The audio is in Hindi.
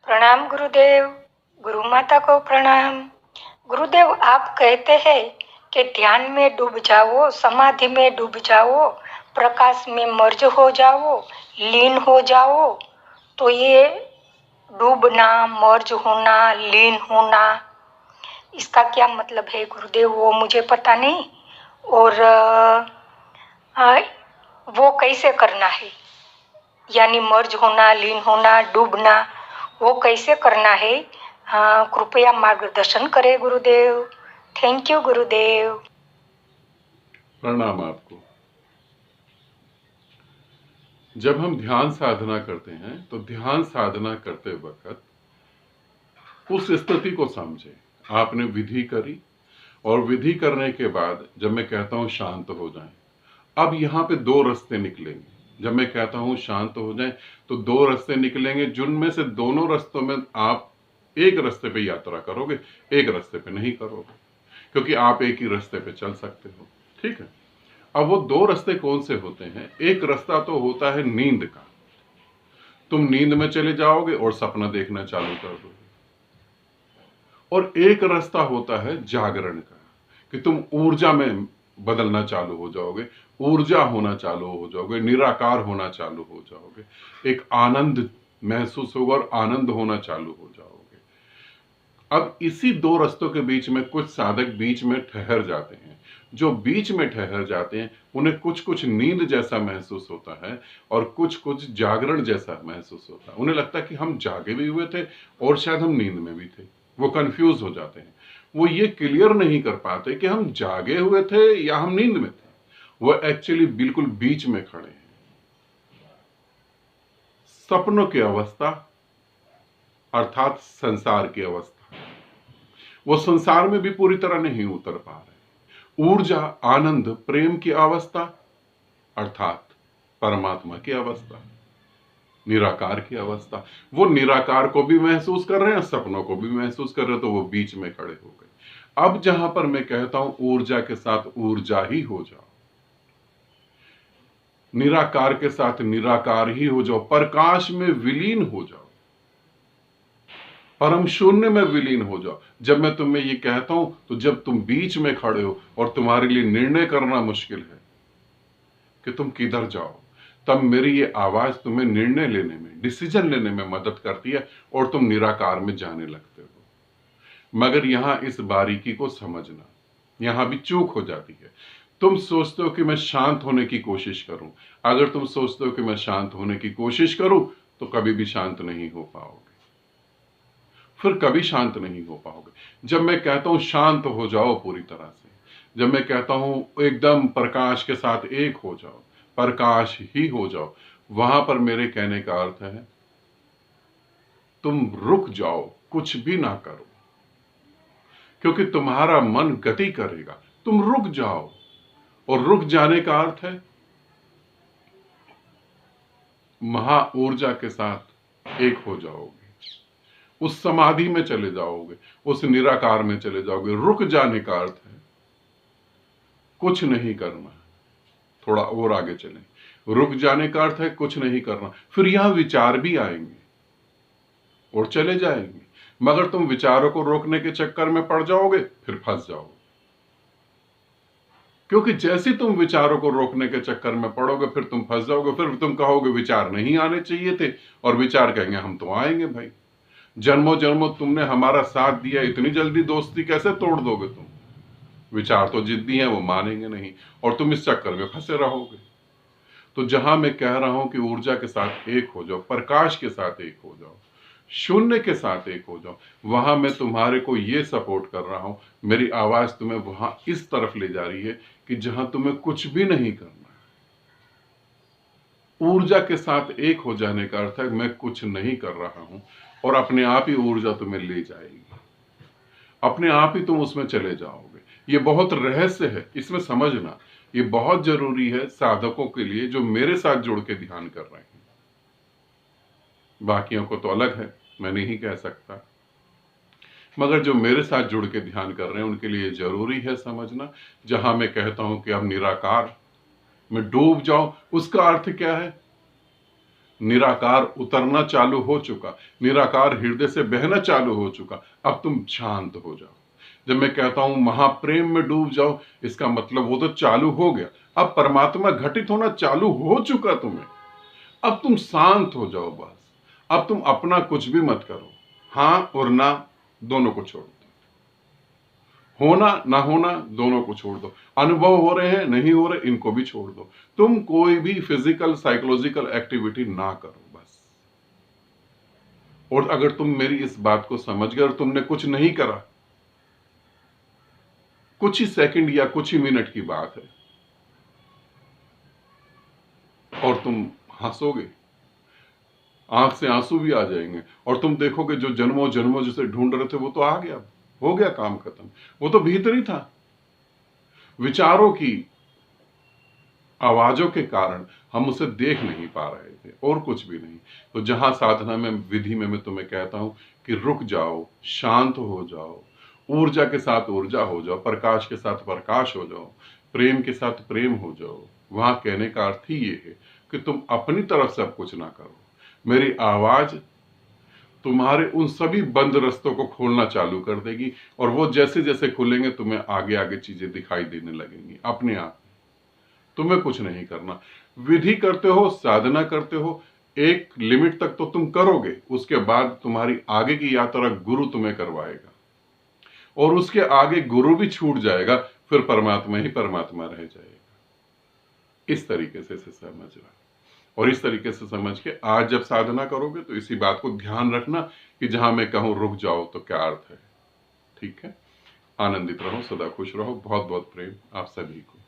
प्रणाम गुरुदेव। गुरु माता को प्रणाम। गुरुदेव, आप कहते हैं कि ध्यान में डूब जाओ, समाधि में डूब जाओ, प्रकाश में मर्ज हो जाओ, लीन हो जाओ। तो ये डूबना, मर्ज होना, लीन होना, इसका क्या मतलब है गुरुदेव? वो मुझे पता नहीं। और आ, वो कैसे करना है? यानी मर्ज होना, लीन होना, डूबना, वो कैसे करना है? कृपया मार्गदर्शन करें गुरुदेव। थैंक यू गुरुदेव। प्रणाम आपको। जब हम ध्यान साधना करते हैं तो ध्यान साधना करते वक्त उस स्थिति को समझे। आपने विधि करी और विधि करने के बाद जब मैं कहता हूं शांत हो जाएं, अब यहां पे दो रास्ते निकलेंगे। जब मैं कहता हूं शांत हो जाएं तो दो रास्ते निकलेंगे, जिनमें से दोनों रास्तों में आप एक रास्ते पे यात्रा करोगे, एक रास्ते पे नहीं करोगे, क्योंकि आप एक ही रास्ते पे चल सकते हो। ठीक है। अब वो दो रास्ते कौन से होते हैं? एक रास्ता तो होता है नींद का। तुम नींद में चले जाओगे और सपना देखना चालू कर दोगे। और एक रास्ता होता है जागरण का, कि तुम ऊर्जा में बदलना चालू हो जाओगे, ऊर्जा होना चालू हो जाओगे, निराकार होना चालू हो जाओगे, एक आनंद महसूस होगा और आनंद होना चालू हो जाओगे। अब इसी दो रास्तों के बीच में कुछ साधक बीच में ठहर जाते हैं। जो बीच में ठहर जाते हैं उन्हें कुछ कुछ नींद जैसा महसूस होता है और कुछ कुछ जागरण जैसा महसूस होता है। उन्हें लगता है कि हम जागे भी हुए थे और शायद हम नींद में भी थे। वो कंफ्यूज हो जाते हैं। वो ये क्लियर नहीं कर पाते कि हम जागे हुए थे या हम नींद में थे। वो एक्चुअली बिल्कुल बीच में खड़े हैं। सपनों की अवस्था अर्थात संसार की अवस्था, वो संसार में भी पूरी तरह नहीं उतर पा रहे। ऊर्जा, आनंद, प्रेम की अवस्था अर्थात परमात्मा की अवस्था, निराकार की अवस्था, वो निराकार को भी महसूस कर रहे हैं, सपनों को भी महसूस कर रहे हैं। तो वो बीच में खड़े हो गए। अब जहां पर मैं कहता हूं ऊर्जा के साथ ऊर्जा ही हो जाओ, निराकार के साथ निराकार ही हो जाओ, प्रकाश में विलीन हो जाओ, परम शून्य में विलीन हो जाओ। जब मैं तुम्हें ये कहता हूं तो जब तुम बीच में खड़े हो और तुम्हारे लिए निर्णय करना मुश्किल है कि तुम किधर जाओ, तब मेरी ये आवाज तुम्हें निर्णय लेने में, डिसीजन लेने में मदद करती है और तुम निराकार में जाने लगते हो। मगर यहां इस बारीकी को समझना, यहां भी चूक हो जाती है। तुम सोचते हो कि मैं शांत होने की कोशिश करूं। अगर तुम सोचते हो कि मैं शांत होने की कोशिश करूं तो कभी भी शांत नहीं हो पाओगे, फिर कभी शांत नहीं हो पाओगे। जब मैं कहता हूं शांत हो जाओ पूरी तरह से, जब मैं कहता हूं एकदम प्रकाश के साथ एक हो जाओ, प्रकाश ही हो जाओ, वहां पर मेरे कहने का अर्थ है तुम रुक जाओ, कुछ भी ना करो, क्योंकि तुम्हारा मन गति करेगा। तुम रुक जाओ, और रुक जाने का अर्थ है महा ऊर्जा के साथ एक हो जाओगे, उस समाधि में चले जाओगे, उस निराकार में चले जाओगे। रुक जाने का अर्थ है कुछ नहीं करना। थोड़ा और आगे चलें। रुक जाने का अर्थ है कुछ नहीं करना। फिर यहां विचार भी आएंगे और चले जाएंगे, मगर तुम विचारों को रोकने के चक्कर में पड़ जाओगे, फिर फंस जाओगे। क्योंकि जैसे तुम विचारों को रोकने के चक्कर में पड़ोगे फिर तुम फंस जाओगे। फिर तुम कहोगे विचार नहीं आने चाहिए थे, और विचार कहेंगे हम तो आएंगे भाई, जन्मों जन्मों तुमने हमारा साथ दिया, इतनी जल्दी दोस्ती कैसे तोड़ दोगे तुम? विचार तो जिद्दी हैं, वो मानेंगे नहीं, और तुम इस चक्कर में फंसे रहोगे। तो जहां मैं कह रहा हूं कि ऊर्जा के साथ एक हो जाओ, प्रकाश के साथ एक हो जाओ, शून्य के साथ एक हो जाओ, वहां मैं तुम्हारे को ये सपोर्ट कर रहा हूं। मेरी आवाज तुम्हें वहां इस तरफ ले जा रही है कि जहां तुम्हें कुछ भी नहीं करना है। ऊर्जा के साथ एक हो जाने का अर्थ है मैं कुछ नहीं कर रहा हूं, और अपने आप ही ऊर्जा तुम्हें ले जाएगी, अपने आप ही तुम उसमें चले जाओगे। ये बहुत रहस्य है, इसमें समझना ये बहुत जरूरी है साधकों के लिए जो मेरे साथ जुड़ के ध्यान कर रहे हैं। बाकियों को तो अलग है, मैं नहीं कह सकता, मगर जो मेरे साथ जुड़ के ध्यान कर रहे हैं उनके लिए जरूरी है समझना। जहां मैं कहता हूं कि अब निराकार में डूब जाओ, उसका अर्थ क्या है? निराकार उतरना चालू हो चुका, निराकार हृदय से बहना चालू हो चुका। अब तुम शांत हो जाओ। जब मैं कहता हूं महाप्रेम में डूब जाओ, इसका मतलब वो तो चालू हो गया। अब परमात्मा घटित होना चालू हो चुका तुम्हें। अब तुम शांत हो जाओ बस। अब तुम अपना कुछ भी मत करो। हां और ना दोनों को छोड़ दो। होना ना होना दोनों को छोड़ दो। अनुभव हो रहे हैं नहीं हो रहे, इनको भी छोड़ दो। तुम कोई भी फिजिकल साइकोलॉजिकल एक्टिविटी ना करो बस। और अगर तुम मेरी इस बात को समझ गए और तुमने कुछ नहीं करा, कुछ ही सेकंड या कुछ ही मिनट की बात है, और तुम हंसोगे, आंख से आंसू भी आ जाएंगे, और तुम देखोगे जो जन्मों जन्मों जिसे ढूंढ रहे थे वो तो आ गया, हो गया काम खत्म। वो तो भीतर ही था। विचारों की आवाजों के कारण हम उसे देख नहीं पा रहे थे, और कुछ भी नहीं। तो जहां साधना में विधि में मैं तुम्हें कहता हूं कि रुक जाओ, शांत हो जाओ, ऊर्जा के साथ ऊर्जा हो जाओ, प्रकाश के साथ प्रकाश हो जाओ, प्रेम के साथ प्रेम हो जाओ, वहां कहने का अर्थ ही ये है कि तुम अपनी तरफ से अब कुछ ना करो। मेरी आवाज तुम्हारे उन सभी बंद रास्तों को खोलना चालू कर देगी, और वो जैसे जैसे खुलेंगे तुम्हें आगे आगे चीजें दिखाई देने लगेंगी अपने आप। तुम्हें कुछ नहीं करना। विधि करते हो, साधना करते हो, एक लिमिट तक तो तुम करोगे, उसके बाद तुम्हारी आगे की यात्रा गुरु तुम्हें करवाएगा, और उसके आगे गुरु भी छूट जाएगा, फिर परमात्मा ही परमात्मा रह जाएगा। इस तरीके से समझना, और इस तरीके से समझ के आज जब साधना करोगे तो इसी बात को ध्यान रखना कि जहां मैं कहूं रुक जाओ तो क्या अर्थ है। ठीक है? आनंदित रहो, सदा खुश रहो। बहुत बहुत प्रेम आप सभी को।